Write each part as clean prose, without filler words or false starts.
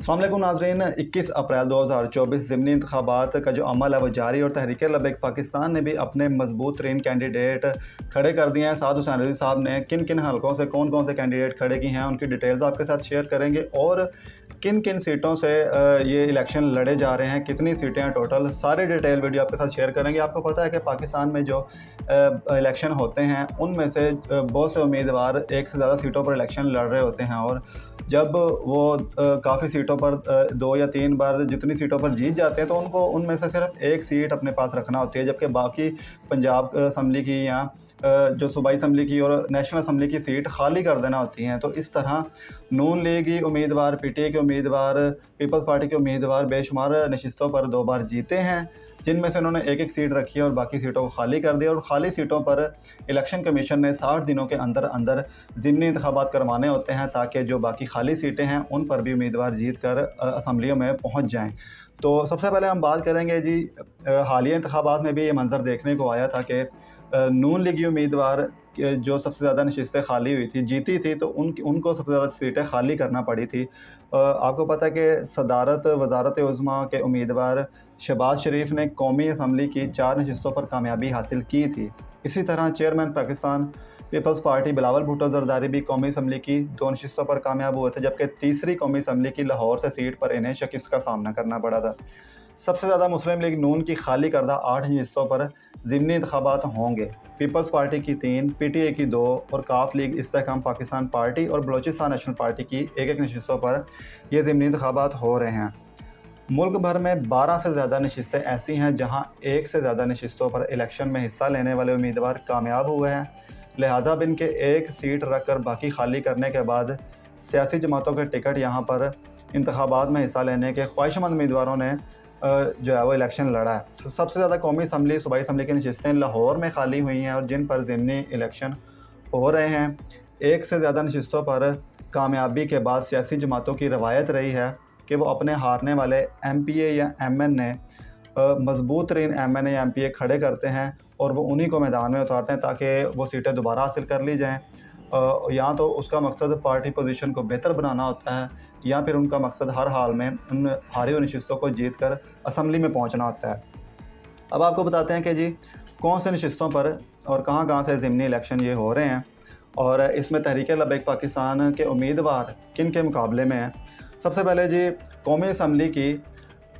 अस्सलाम वालेकुम नाज़रीन, 21 अप्रैल 2024 ज़िमनी इंतखाबात का जो अमल है वो जारी और तहरीक लबैक पाकिस्तान ने भी अपने मजबूत तरीन कैंडिडेट खड़े कर दिए हैं। साद हुसैन रज़ी साहब ने किन किन हलकों से कौन कौन से कैंडिडेट खड़े किए हैं उनकी डिटेल्स आपके साथ शेयर करेंगे और किन किन सीटों से ये इलेक्शन लड़े जा रहे हैं, कितनी सीटें हैं टोटल, सारे डिटेल वीडियो आपके साथ शेयर करेंगे। आपको पता है कि पाकिस्तान में जो इलेक्शन होते हैं उनमें से बहुत से उम्मीदवार एक से ज़्यादा सीटों पर इलेक्शन लड़ रहे होते हैं और जब वो काफ़ी सीटों पर 2 या 3 बार जितनी सीटों पर जीत जाते हैं तो उनको उनमें से सिर्फ एक सीट अपने पास रखना होती है, जबकि बाकी पंजाब असम्बली की या जो सूबाई असम्बली की और नेशनल असम्बली की सीट खाली कर देना होती हैं। तो इस तरह नून लीगी उम्मीदवार, पीटीआई के उम्मीदवार, पीपल्स पार्टी के उम्मीदवार बेशुमार नशिस्तों पर 2 बार जीते हैं, जिनमें से उन्होंने एक एक सीट रखी है और बाकी सीटों को खाली कर दिया। और खाली सीटों पर इलेक्शन कमीशन ने 60 दिनों के अंदर अंदर ज़िमनी इंतखाबात करवाने होते हैं ताकि जो बाकी खाली सीटें हैं उन पर भी उम्मीदवार जीत कर असम्बलियों में पहुंच जाएं। तो सबसे पहले हम बात करेंगे जी, हालिया इंतखाबात में भी ये मंज़र देखने को आया था कि नून लीगी उम्मीदवार जो सबसे ज़्यादा नशिस्तें खाली हुई थी, जीती थी, तो उनको सबसे ज़्यादा सीटें खाली करना पड़ी थी। आपको पता है कि सदारत वज़ारत उज़्मा के उम्मीदवार शहबाज शरीफ ने कौमी असम्बली की 4 नशिस्तों पर कामयाबी हासिल की थी। इसी तरह चेयरमैन पाकिस्तान पीपल्स पार्टी बिलावल भुट्टो ज़रदारी भी कौमी असम्बली की 2 नशिस्तों पर कामयाब हुए थे, जबकि तीसरी कौमी असम्बली की लाहौर से सीट पर इन्हें शिकस्त का सामना करना पड़ा था। सबसे ज़्यादा मुस्लिम लीग नून की खाली करदा 8 नशिस्तों पर ज़िमनी इंतखाबात होंगे। पीपल्स पार्टी की 3, पीटीआई की 2 और काफ लीग इस्तेहकाम पाकिस्तान पार्टी और बलोचिस्तान नेशनल पार्टी की एक नशिस्तों पर यह ज़िमनी इंतखाबात हो रहे हैं। मुल्क भर में 12 से ज़्यादा नशिस्तें ऐसी हैं जहां एक से ज़्यादा नशिस्तों पर इलेक्शन में हिस्सा लेने वाले उम्मीदवार कामयाब हुए हैं। लिहाजा अब इनके एक सीट रख कर बाकी खाली करने के बाद सियासी जमातों के टिकट यहां पर इंतखाबात में हिस्सा लेने के ख्वाहिशमंद उम्मीदवारों ने जो है वो इलेक्शन लड़ा है। तो सबसे ज़्यादा कौमी असम्बली, सूबाई असम्बली की नशिस्तें लाहौर में खाली हुई हैं और जिन पर ज़िमनी इलेक्शन हो रहे हैं। एक से ज़्यादा नशिस्तों पर कामयाबी के बाद सियासी जमातों की रवायत रही है कि वो अपने हारने वाले MPA या MNA मजबूत तरीन MNA या MPA खड़े करते हैं और वो उन्हीं को मैदान में उतारते हैं ताकि वो सीटें दोबारा हासिल कर ली जाएँ। या तो उसका मकसद पार्टी पोजीशन को बेहतर बनाना होता है या फिर उनका मकसद हर हाल में उन हारी हुई नशिस्तों को जीत कर असम्बली में पहुँचना होता है। अब आपको बताते हैं कि जी कौन से नशिस्तों पर और कहाँ से ज़िमनी इलेक्शन ये हो रहे हैं और इसमें तहरीक लबैक पाकिस्तान के उम्मीदवार किन के मुकाबले में हैं। सबसे पहले जी, कौमी असम्बली की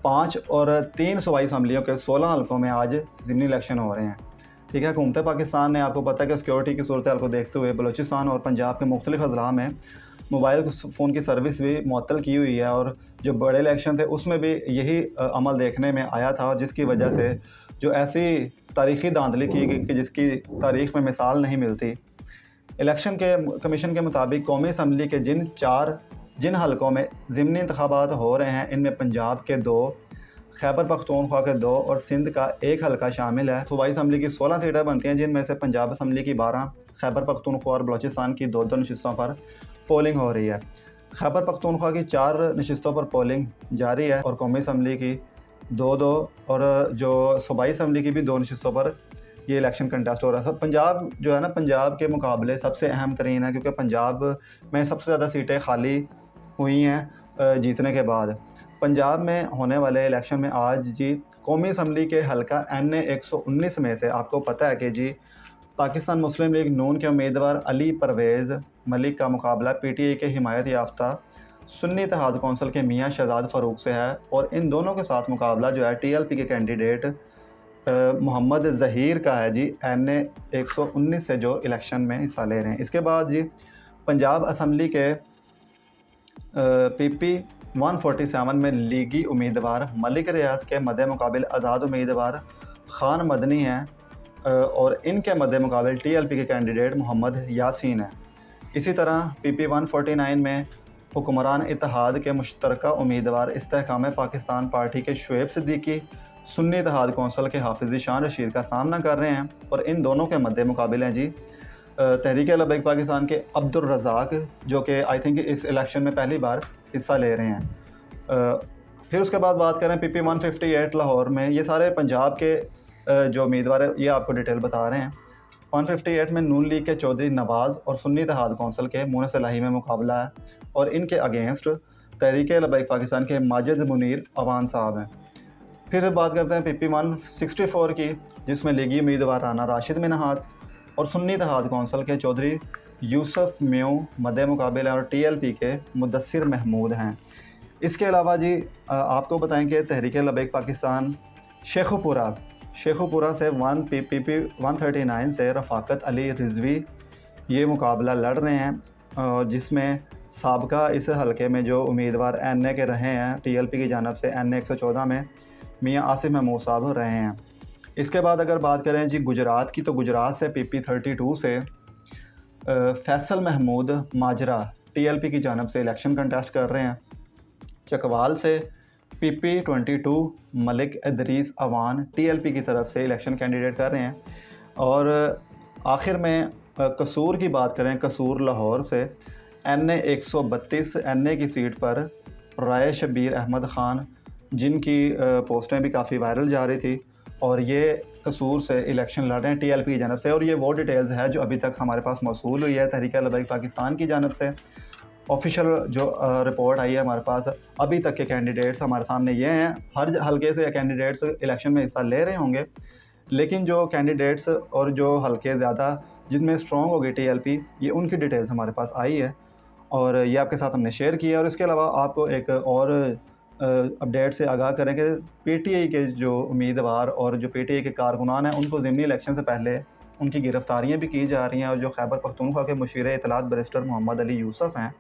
5 और 3 सूबाई असम्बलियों के 16 हल्कों में आज ज़िमनी इलेक्शन हो रहे हैं। ठीक है, हुकूमत पाकिस्तान ने आपको पता है कि सिक्योरिटी की सूरत हाल को देखते हुए बलूचिस्तान और पंजाब के मुख्तलिफ अजला में मोबाइल फ़ोन की सर्विस भी मुअत्तल की हुई है और जो बड़े इलेक्शन थे उसमें भी यही अमल देखने में आया था, जिसकी वजह से जो ऐसी तारीख़ी धांधली की गई कि जिसकी तारीख़ में मिसाल नहीं मिलती। इलेक्शन के कमीशन के मुताबिक कौमी असम्बली के जिन हलकों में ज़िमनी इंतखाबात हो रहे हैं इनमें पंजाब के 2, खैबर पख्तूनख्वा के 2 और सिंध का 1 हलका शामिल है। सूबाई असम्बली की 16 सीटें बनती हैं, जिनमें से पंजाब असम्बली की 12, खैबर पख्तूनख्वा और बलोचिस्तान की 2 नशिस्तों पर पोलिंग हो रही है। खैबर पख्तूनख्वा की 4 नशिस्तों पर पोलिंग जारी है और कौमी असम्बली की 2 और जो सूबाई असम्बली की भी 2 नशिस्तों पर ये इलेक्शन कंटेस्ट हो रहा है। सब पंजाब जो है ना, पंजाब के मुकाबले सबसे अहम तरीन है क्योंकि पंजाब में सबसे ज़्यादा सीटें खाली हुई हैं जीतने के बाद। पंजाब में होने वाले इलेक्शन में आज जी कौमी असम्बली के हलका NA 119 में से आपको पता है कि जी पाकिस्तान मुस्लिम लीग नून के उम्मीदवार अली परवेज़ मलिक का मुकाबला PTI के हिमायत याफ्ता सुन्नी इत्तेहाद कौंसिल के मियाँ शहजाद फ़ारूक से है और इन दोनों के साथ मुकाबला जो है TLP के कैंडिडेट मोहम्मद ज़हीर का है जी NA 119 से जो इलेक्शन में हिस्सा ले रहे हैं। इसके बाद जी पंजाब असम्बली के PP 147 में लीगी उम्मीदवार मलिक रियाज के मद्दे मुकाबिल आज़ाद उम्मीदवार ख़ान मदनी हैं और इनके मद्दे मुकाबिल TLP के कैंडिडेट मोहम्मद यासीन है। इसी तरह PP 149 में हुक्मरान इत्तेहाद के मुश्तरका उम्मीदवार इस्तेहकाम पाकिस्तान पार्टी के शुएब सिद्दीकी सुन्नी इत्तेहाद कौंसिल के हाफिज़ शान रशीद का सामना कर रहे हैं और इन दोनों के मद्दे मुकाबिल हैं जी तहरीक लबैक पाकिस्तान के अब्दुल रज़ाक, जो कि आई थिंक इस इलेक्शन में पहली बार हिस्सा ले रहे हैं। फिर उसके बाद बात करें PP 158 लाहौर में, ये सारे पंजाब के जो उम्मीदवार है ये आपको डिटेल बता रहे हैं। 158 में नून लीग के चौधरी नवाज़ और सुन्नी इत्तेहाद कौंसिल के मुनस इलाही में मुकाबला है और इनके अगेंस्ट तहरीक लबैक पाकिस्तान के माजिद मुनीर अवान साहब हैं। फिर बात करते हैं PP 164 की, जिसमें लीगी उम्मीदवार राना राशिद मिनहाज और सुन्नी इत्तेहाद कौंसिल के चौधरी यूसुफ म्यू मद्दे मुकाबिल और TLP के मुदस्सिर महमूद हैं। इसके अलावा जी आपको बताएं कि तहरीक लबैक पाकिस्तान शेखुपुरा से PP 139 से रफ़ाकत अली रिजवी ये मुकाबला लड़ रहे हैं, जिसमें साबका इस हलके में जो उम्मीदवार NA के रहे हैं TLP की जानब से NA 114 में मियाँ आसिफ महमूद साहब रहे हैं। इसके बाद अगर बात करें जी गुजरात की, तो गुजरात से PP 32 से फैसल महमूद माजरा TLP की जानब से इलेक्शन कंटेस्ट कर रहे हैं। चकवाल से PP 22 मलिक इदरीस अवान TLP की तरफ से इलेक्शन कैंडिडेट कर रहे हैं। और आखिर में कसूर की बात करें, कसूर लाहौर से NA 132 NA की सीट पर राय शबीर अहमद ख़ान, जिनकी पोस्टें भी काफ़ी वायरल जा रही थी, और ये कसूर से इलेक्शन लड़ रहे हैं TLP की जानब से। और ये वो डिटेल्स है जो अभी तक हमारे पास मौसूल हुई है तहरीक लबैक पाकिस्तान की जानब से। ऑफिशियल जो रिपोर्ट आई है हमारे पास, अभी तक के कैंडिडेट्स हमारे सामने ये हैं। हर हलके से कैंडिडेट्स इलेक्शन में हिस्सा ले रहे होंगे, लेकिन जो कैंडिडेट्स और जो हलके ज़्यादा जिनमें स्ट्रॉन्ग होगी TLP, ये उनकी डिटेल्स हमारे पास आई है और ये आपके साथ हमने शेयर किया। और इसके अलावा आपको एक और अपडेट से आगाह करें कि PTI के जो उम्मीदवार और जो PTI के कारकुनान हैं, उनको ज़िमनी इलेक्शन से पहले उनकी गिरफ़्तारियाँ भी की जा रही हैं। और जो खैबर पख्तूनख्वा के मुशीर इत्तलात बैरिस्टर मोहम्मद अली यूसुफ हैं,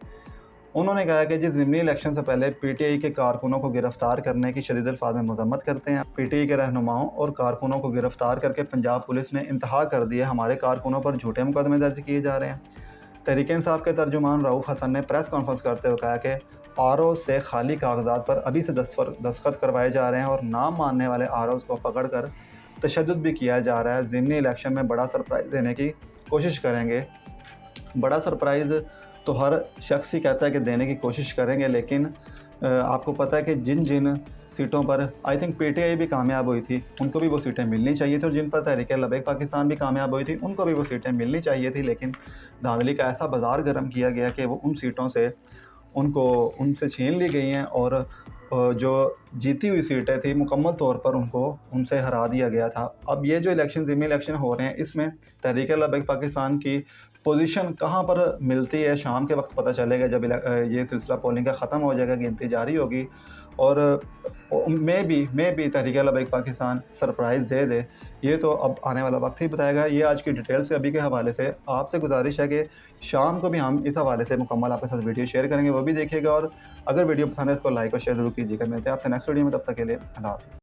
उन्होंने कहा कि जिस ज़िमनी इलेक्शन से पहले PTI के कारकुनों को गिरफ़्तार करने की शदीद अल्फाज में मज़म्मत करते हैं। PTI के रहनुमाओं और कारकुनों को गिरफ़्तार करके पंजाब पुलिस ने इंतहा कर दिया, हमारे कारकुनों पर झूठे मुकदमे दर्ज किए जा रहे हैं। तहरीक इंसाफ के तर्जुमान रऊफ़ हसन ने प्रेस कॉन्फ्रेंस करते हुए कहा कि RO से खाली कागजात पर अभी से दस्तखत करवाए जा रहे हैं और नाम मानने वाले ROs को पकड़ कर तशद्दुद भी किया जा रहा है। ज़िमनी इलेक्शन में बड़ा सरप्राइज़ देने की कोशिश करेंगे। बड़ा सरप्राइज़ तो हर शख्स ही कहता है कि देने की कोशिश करेंगे, लेकिन आपको पता है कि जिन जिन सीटों पर आई थिंक PTI भी कामयाब हुई थी, उनको भी वो सीटें मिलनी चाहिए थी, और जिन पर तहरीक लबैक पाकिस्तान भी कामयाब हुई थी, उनको भी वो सीटें मिलनी चाहिए थी। लेकिन धांधली का ऐसा बाज़ार गर्म किया गया कि वो उन सीटों से उनसे छीन ली गई हैं, और जो जीती हुई सीटें थी मुकम्मल तौर पर उनसे हरा दिया गया था। अब ये जो ज़िमनी इलेक्शन हो रहे हैं, इसमें तहरीक लबैक पाकिस्तान की पोजीशन कहाँ पर मिलती है, शाम के वक्त पता चलेगा जब ये सिलसिला पोलिंग का ख़त्म हो जाएगा, गिनती जारी होगी। और maybe Tehreek Labbaik Pakistan surprise दे दे, ये तो अब आने वाला वक्त ही बताएगा। ये आज की डिटेल से अभी के हवाले से आपसे गुजारिश है कि शाम को भी हम इस हवाले से मुकम्मल आपके साथ वीडियो शेयर करेंगे, वो भी देखिएगा। और अगर वीडियो पसंद है इसको लाइक और शेयर ज़रूर कीजिएगा। मिलते हैं आपसे नेक्स्ट वीडियो में, तब तक के लिए अल्लाह हाफ़िज़।